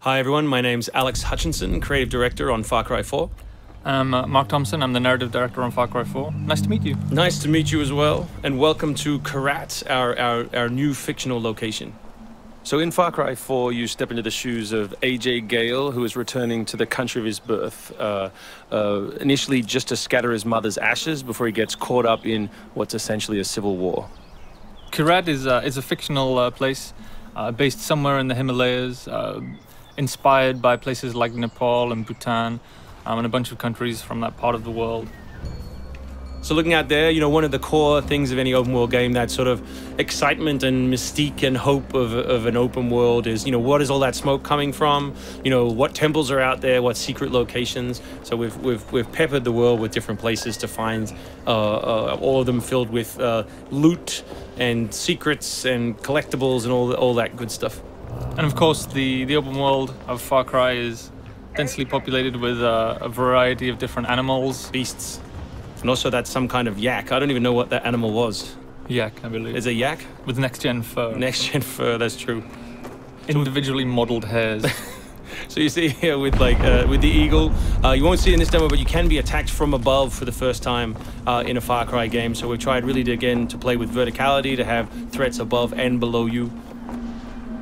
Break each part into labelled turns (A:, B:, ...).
A: Hi everyone, my name's Alex Hutchinson, Creative Director on Far Cry 4.
B: I'm Mark Thompson, I'm the Narrative Director on Far Cry 4. Nice to meet you.
A: Nice to meet you as well, and welcome to Karat, our new fictional location. So in Far Cry 4, you step into the shoes of Ajay Ghale, who is returning to the country of his birth, initially just to scatter his mother's ashes before he gets caught up in what's essentially a civil war.
B: Karat is a fictional place based somewhere in the Himalayas, inspired by places like Nepal and Bhutan, and a bunch of countries from that part of the world.
A: So looking out there, you know, one of the core things of any open world game, that sort of excitement and mystique and hope of an open world is, you know, what is all that smoke coming from? You know, what temples are out there? What secret locations? So we've peppered the world with different places to find, all of them filled with loot and secrets and collectibles and all that good stuff.
B: And of course, the open world of Far Cry is densely populated with a variety of different animals,
A: beasts. And also that's some kind of yak. I don't even know what that animal was.
B: Yak, I believe.
A: Is it a yak?
B: With next-gen fur.
A: Next-gen fur, that's true.
B: Individually modeled hairs.
A: So you see here with with the eagle, you won't see it in this demo, but you can be attacked from above for the first time in a Far Cry game. So we've tried really to play with verticality, to have threats above and below you.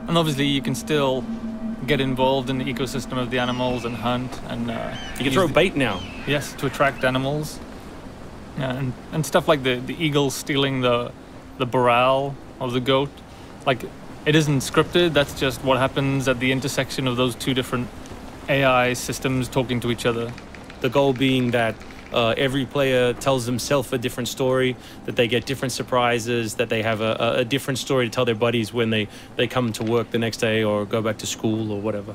B: And obviously you can still get involved in the ecosystem of the animals and hunt, and
A: you can throw bait now.
B: Yes, to attract animals. Yeah, and stuff like the eagle stealing the morale of the goat. Like, it isn't scripted, that's just what happens at the intersection of those two different AI systems talking to each other.
A: The goal being that every player tells themselves a different story, that they get different surprises, that they have a different story to tell their buddies when they come to work the next day or go back to school or whatever.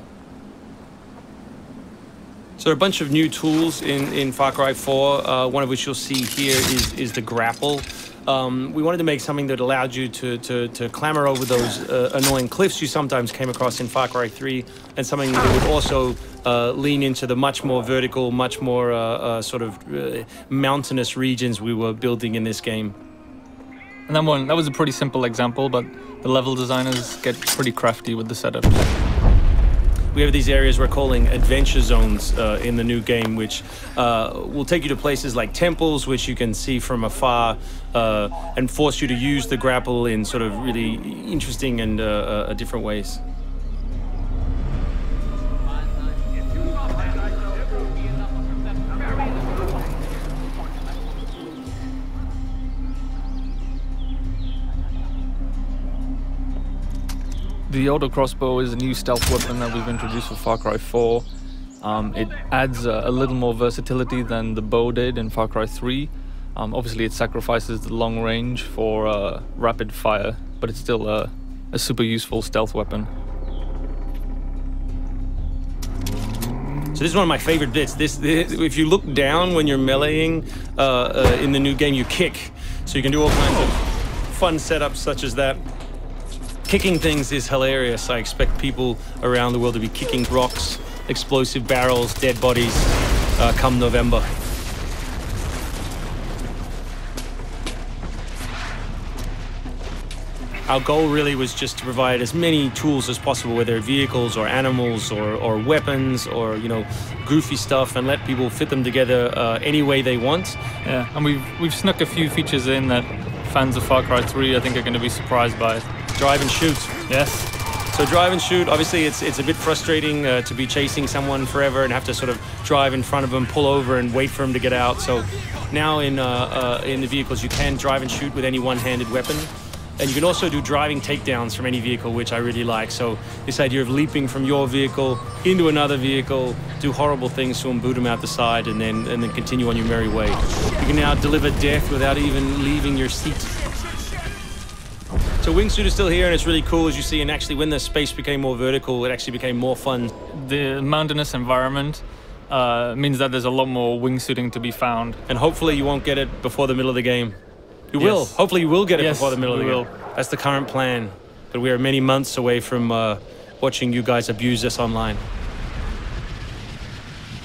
A: So a bunch of new tools in Far Cry 4, one of which you'll see here is the grapple. We wanted to make something that allowed you to clamber over those annoying cliffs you sometimes came across in Far Cry 3, and something that would also lean into the much more vertical, much more sort of mountainous regions we were building in this game.
B: And that was a pretty simple example, but the level designers get pretty crafty with the setup.
A: We have these areas we're calling adventure zones in the new game, which will take you to places like temples, which you can see from afar, and force you to use the grapple in sort of really interesting and different ways.
B: The auto crossbow is a new stealth weapon that we've introduced for Far Cry 4. It adds a little more versatility than the bow did in Far Cry 3. Obviously it sacrifices the long range for rapid fire, but it's still a super useful stealth weapon.
A: So this is one of my favorite bits. If you look down when you're meleeing in the new game, you kick. So you can do all kinds of fun setups such as that. Kicking things is hilarious. I expect people around the world to be kicking rocks, explosive barrels, dead bodies come November. Our goal really was just to provide as many tools as possible, whether vehicles or animals or weapons or, you know, goofy stuff, and let people fit them together any way they want.
B: Yeah, and we've snuck a few features in that fans of Far Cry 3 I think are going to be surprised by.
A: Drive and shoot.
B: Yes.
A: So drive and shoot, obviously it's a bit frustrating to be chasing someone forever and have to sort of drive in front of them, pull over and wait for them to get out. So now in the vehicles you can drive and shoot with any one-handed weapon. And you can also do driving takedowns from any vehicle, which I really like. So this idea of leaping from your vehicle into another vehicle, do horrible things to them, boot them out the side, and then continue on your merry way. You can now deliver death without even leaving your seat. So wingsuit is still here, and it's really cool, as you see, and actually when the space became more vertical, it actually became more fun.
B: The mountainous environment means that there's a lot more wingsuiting to be found.
A: And hopefully you won't get it before the middle of the game. You will. Hopefully you will get it before the middle of the game. That's the current plan. But we are many months away from watching you guys abuse us online.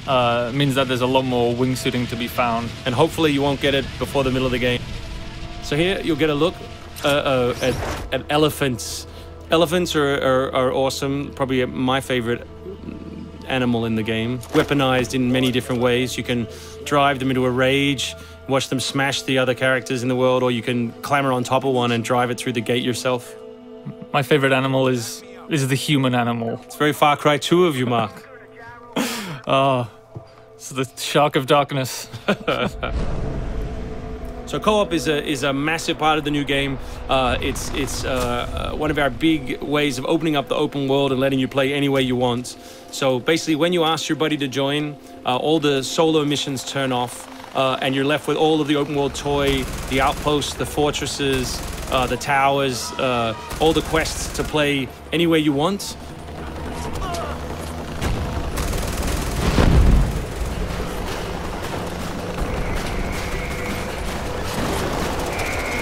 B: Means that there's a lot more wingsuiting to be found.
A: And hopefully you won't get it before the middle of the game. So here you'll get a look at elephants Elephants are awesome. Probably my favorite animal in the game. Weaponized in many different ways. You can drive them into a rage, watch them smash the other characters in the world, or you can clamber on top of one and drive it through the gate yourself.
B: My favorite animal is the human animal.
A: It's very Far Cry 2 of you, Mark.
B: Oh, it's the Shark of Darkness.
A: So co-op is a massive part of the new game. It's one of our big ways of opening up the open world and letting you play any way you want. So basically, when you ask your buddy to join, all the solo missions turn off, and you're left with all of the open world toy, the outposts, the fortresses, the towers, all the quests to play any way you want.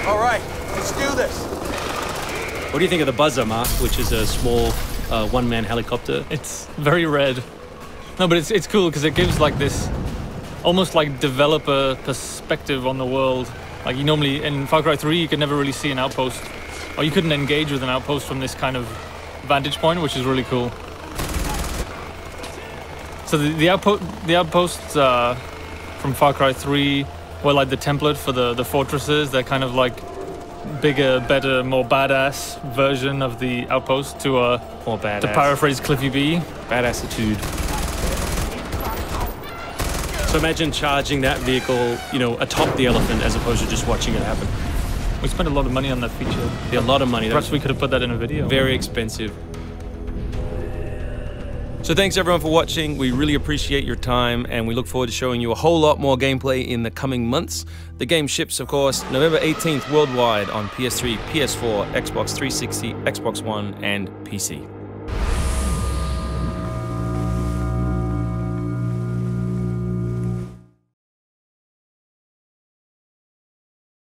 C: All right, let's do this.
A: What do you think of the Buzzer, Mark, which is a small one-man helicopter?
B: It's very red. No, but it's cool because it gives like this almost like developer perspective on the world. Like you normally, in Far Cry 3, you could never really see an outpost, or you couldn't engage with an outpost from this kind of vantage point, which is really cool. So the outposts from Far Cry 3 were like the template for the fortresses. They're kind of like bigger, better, more badass version of the outpost to
A: more badass.
B: To paraphrase Cliffy B.
A: Badassitude. So imagine charging that vehicle, you know, atop the elephant as opposed to just watching it happen.
B: We spent a lot of money on that feature.
A: Yeah, a lot of money.
B: Perhaps we could have put that in a video.
A: Very expensive. So thanks everyone for watching. We really appreciate your time and we look forward to showing you a whole lot more gameplay in the coming months. The game ships, of course, November 18th worldwide on PS3, PS4, Xbox 360, Xbox One, and PC.